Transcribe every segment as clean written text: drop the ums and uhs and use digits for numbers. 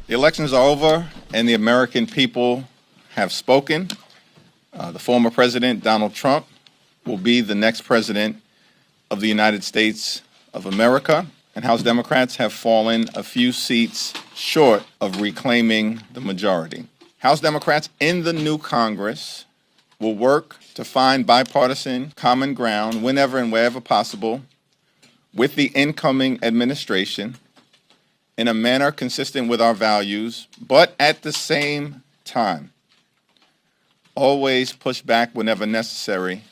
The elections are over and the American people have spoken. The former president, Donald Trump, will be the next president of the United States of America, and House Democrats have fallen a few seats short of reclaiming the majority. House Democrats in the new Congress will work to find bipartisan common ground whenever and wherever possible with the incoming administration in a manner consistent with our values, but at the same time, always push back whenever necessary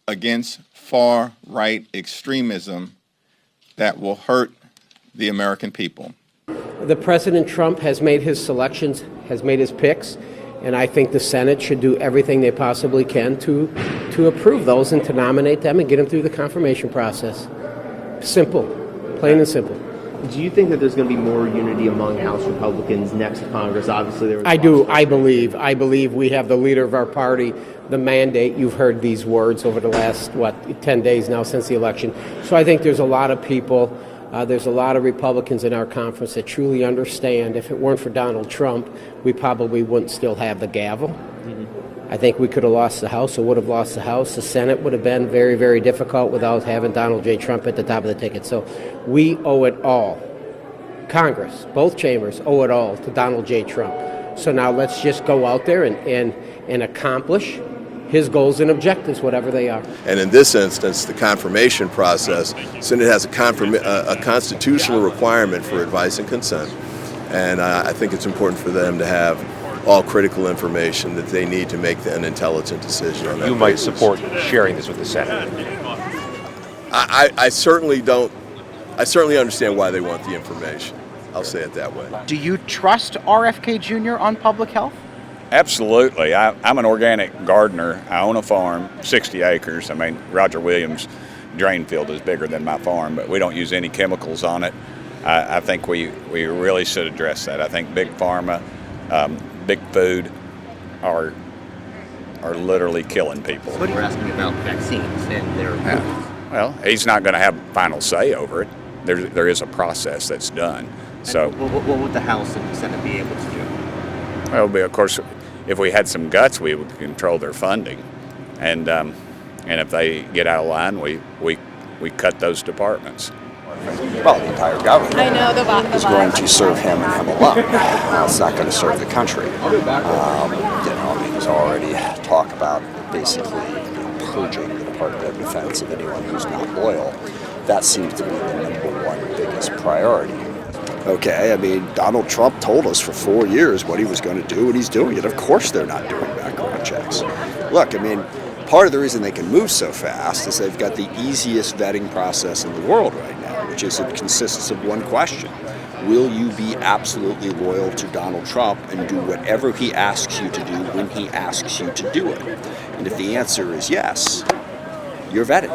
against far-right extremism that will hurt the American people. The President Trump has made his selections, has made his picks, and I think the Senate should do everything they possibly can to approve those and to nominate them and get them through the confirmation process. Simple, plain and simple. Do you think that there's going to be more unity among House Republicans next Congress? Obviously, there was. I do. I believe we have the leader of our party, the mandate. You've heard these words over the last, 10 days now since the election. So I think there's a lot of people, there's a lot of Republicans in our conference that truly understand if it weren't for Donald Trump, we probably wouldn't still have the gavel. I think we could have lost the House or would have lost the House. The Senate would have been very, very difficult without having Donald J. Trump at the top of the ticket. So we owe it all. Congress, both chambers, owe it all to Donald J. Trump. So now let's just go out there and accomplish his goals and objectives, whatever they are. And in this instance, the confirmation process, Senate has a constitutional requirement for advice and consent. And I think it's important for them to have all critical information that they need to make an intelligent decision on that. You might support sharing this with the Senate. I certainly don't. I certainly understand why they want the information. I'll say it that way. Do you trust RFK Jr. on public health? Absolutely. I'm an organic gardener. I own a farm, 60 acres. I mean, Roger Williams' drain field is bigger than my farm, but we don't use any chemicals on it. I think we really should address that. I think big pharma, big food are literally killing people. But we're asking about vaccines and their Well, he's not going to have final say over it. There is a process that's done. So, what would the House and the Senate be able to do? well, of course, if we had some guts, we would control their funding, and if they get out of line, we cut those departments. Well, the entire government I know is going to serve him and him alone. It's not going to serve the country. There's already talk about basically purging the Department of Defense of anyone who's not loyal. That seems to be the number one biggest priority. Okay, I mean, Donald Trump told us for 4 years what he was going to do, and he's doing it. Of course they're not doing background checks. Look, I mean, part of the reason they can move so fast is they've got the easiest vetting process in the world right now, which is it consists of one question. Will you be absolutely loyal to Donald Trump and do whatever he asks you to do when he asks you to do it? And if the answer is yes, you're vetted.